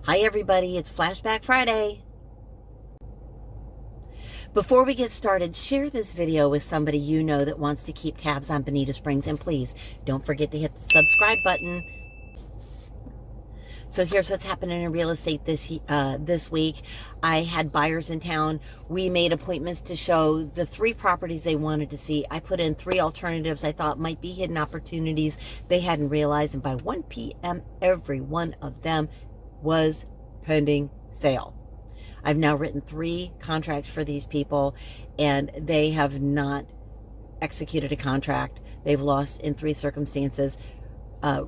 Hi everybody, it's Flashback Friday. Before we get started, share this video with somebody you know that wants to keep tabs on Bonita Springs, and please don't forget to hit the subscribe button. So here's what's happening in real estate this week. I had buyers in town. We made appointments to show the 3 properties they wanted to see. I put in 3 alternatives I thought might be hidden opportunities they hadn't realized, and by 1 p.m. every one of them was pending sale. I've now written 3 contracts for these people, and they have not executed a contract. They've lost in 3 circumstances.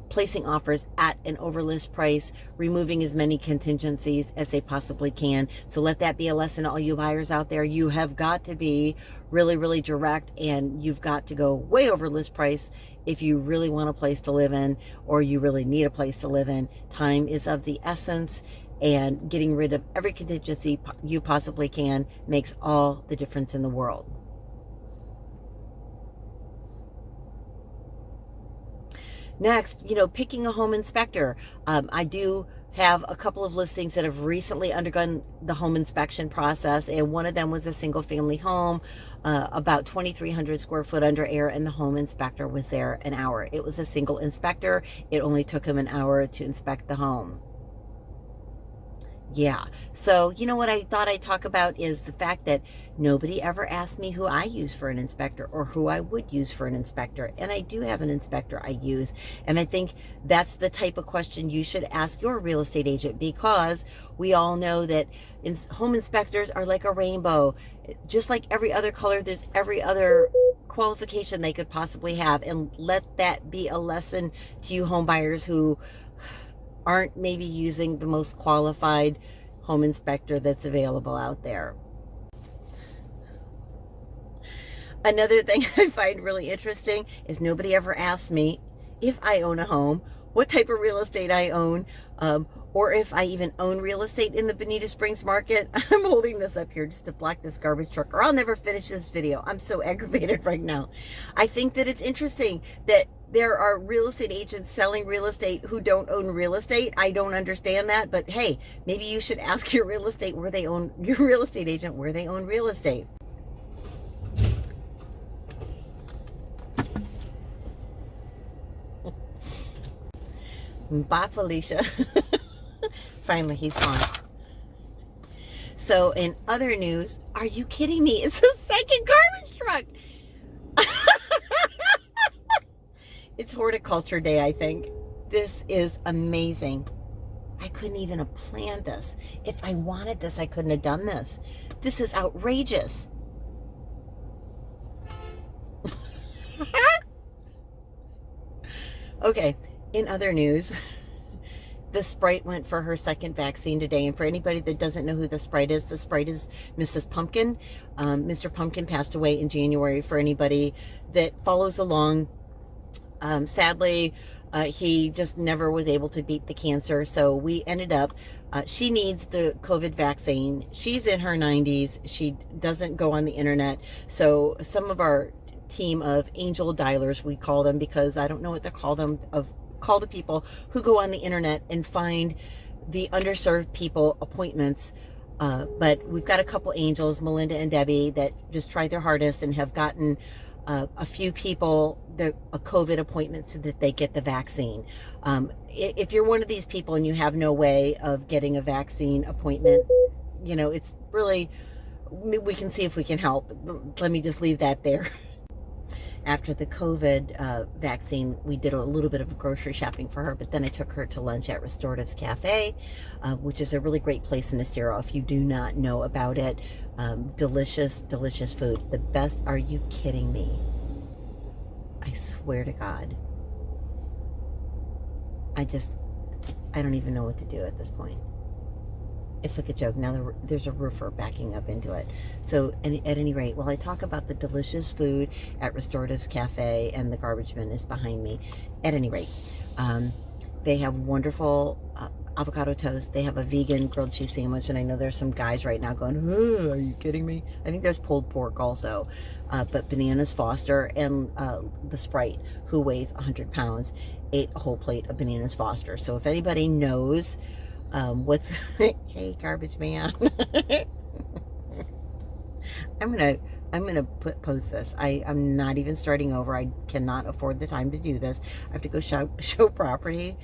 Placing offers at an overlist price, removing as many contingencies as they possibly can. So let that be a lesson to all you buyers out there. You have got to be really, really direct, and you've got to go way over list price if you really want a place to live in, or you really need a place to live in. Time is of the essence, and getting rid of every contingency you possibly can makes all the difference in the world. Next, picking a home inspector. I do have a couple of listings that have recently undergone the home inspection process, and one of them was a single family home, about 2,300 square foot under air, and the home inspector was there an hour. It was a single inspector. It only took him an hour to inspect the home. Yeah. So, what I thought I'd talk about is the fact that nobody ever asked me who I use for an inspector or who I would use for an inspector. And I do have an inspector I use. And I think that's the type of question you should ask your real estate agent, because we all know that home inspectors are like a rainbow. Just like every other color, there's every other qualification they could possibly have. And let that be a lesson to you home buyers who aren't maybe using the most qualified home inspector that's available out there. Another thing I find really interesting is nobody ever asks me if I own a home, what type of real estate I own, or if I even own real estate in the Bonita Springs market. I'm holding this up here just to block this garbage truck, or I'll never finish this video. I'm so aggravated right now. I think that it's interesting that there are real estate agents selling real estate who don't own real estate. I don't understand that, but hey, maybe you should ask your real estate agent where they own real estate. Bye, Felicia. Finally, he's gone. So in other news, are you kidding me? It's a second garbage truck. It's horticulture day, I think. This is amazing. I couldn't even have planned this. If I wanted this, I couldn't have done this. This is outrageous. Okay, in other news, the Sprite went for her second vaccine today. And for anybody that doesn't know who the Sprite is Mrs. Pumpkin. Mr. Pumpkin passed away in January. For anybody that follows along, sadly, he just never was able to beat the cancer. So we ended up, she needs the COVID vaccine. She's in her 90s. She doesn't go on the internet. So some of our team of angel dialers, we call them, because I don't know what to call them, call the people who go on the internet and find the underserved people appointments. But we've got a couple angels, Melinda and Debbie, that just tried their hardest and have gotten a few people a COVID appointment so that they get the vaccine. If you're one of these people and you have no way of getting a vaccine appointment, it's really, we can see if we can help. Let me just leave that there. After the COVID vaccine, we did a little bit of grocery shopping for her, but then I took her to lunch at Restoratives Cafe, which is a really great place in Estero. If you do not know about it, delicious, delicious food. The best. Are you kidding me? I swear to God. I don't even know what to do at this point. It's like a joke. Now there's a roofer backing up into it. So at any rate, while I talk about the delicious food at Restoratives Cafe, and the garbage bin is behind me, at any rate, they have wonderful avocado toast. They have a vegan grilled cheese sandwich, and I know there's some guys right now going, "Oh, are you kidding me?" I think there's pulled pork also, but Bananas Foster and the Sprite, who weighs 100 pounds, ate a whole plate of Bananas Foster. So if anybody knows What's hey, garbage man. I'm gonna post this. I'm not even starting over. I cannot afford the time to do this. I have to go show property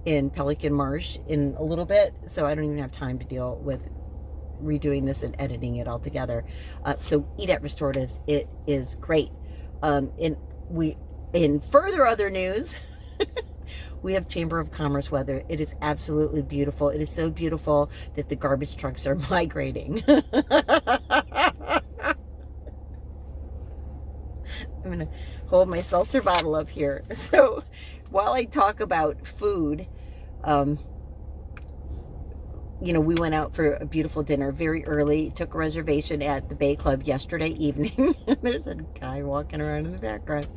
in Pelican Marsh in a little bit, so I don't even have time to deal with redoing this and editing it all together. So eat at Restoratives. It is great. In further other news, we have Chamber of Commerce weather. It is absolutely beautiful. It is so beautiful that the garbage trucks are migrating. I'm going to hold my seltzer bottle up here. So while I talk about food, we went out for a beautiful dinner very early, took a reservation at the Bay Club yesterday evening. There's a guy walking around in the background.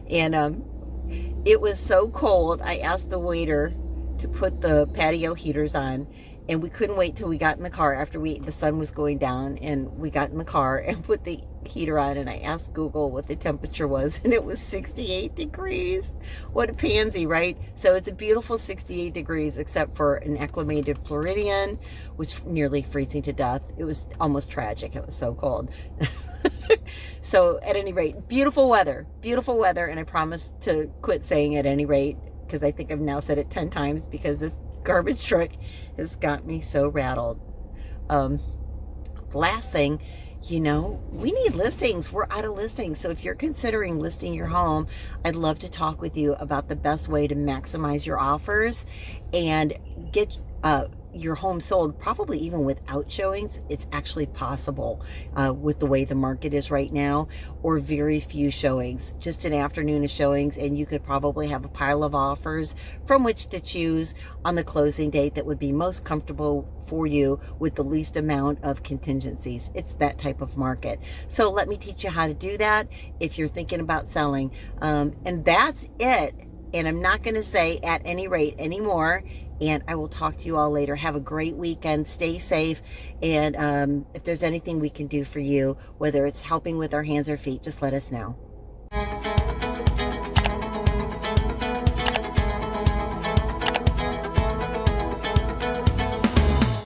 And it was so cold, I asked the waiter to put the patio heaters on, and we couldn't wait till we got in the car after the sun was going down, and we got in the car and put the heater on, and I asked Google what the temperature was, and it was 68 degrees. What a pansy, right? So it's a beautiful 68 degrees, except for an acclimated Floridian, which nearly freezing to death. It was almost tragic. It was so cold. So at any rate, beautiful weather, and I promise to quit saying at any rate, because I think I've now said it 10 times because this garbage truck has got me so rattled. Last thing, we need listings. We're out of listings. So if you're considering listing your home, I'd love to talk with you about the best way to maximize your offers and get your home sold, probably even without showings. It's actually possible with the way the market is right now, or very few showings, just an afternoon of showings, and you could probably have a pile of offers from which to choose on the closing date that would be most comfortable for you with the least amount of contingencies. It's that type of market. So let me teach you how to do that if you're thinking about selling. And that's it. And I'm not going to say at any rate anymore. And I will talk to you all later. Have a great weekend. Stay safe. And if there's anything we can do for you, whether it's helping with our hands or feet, just let us know.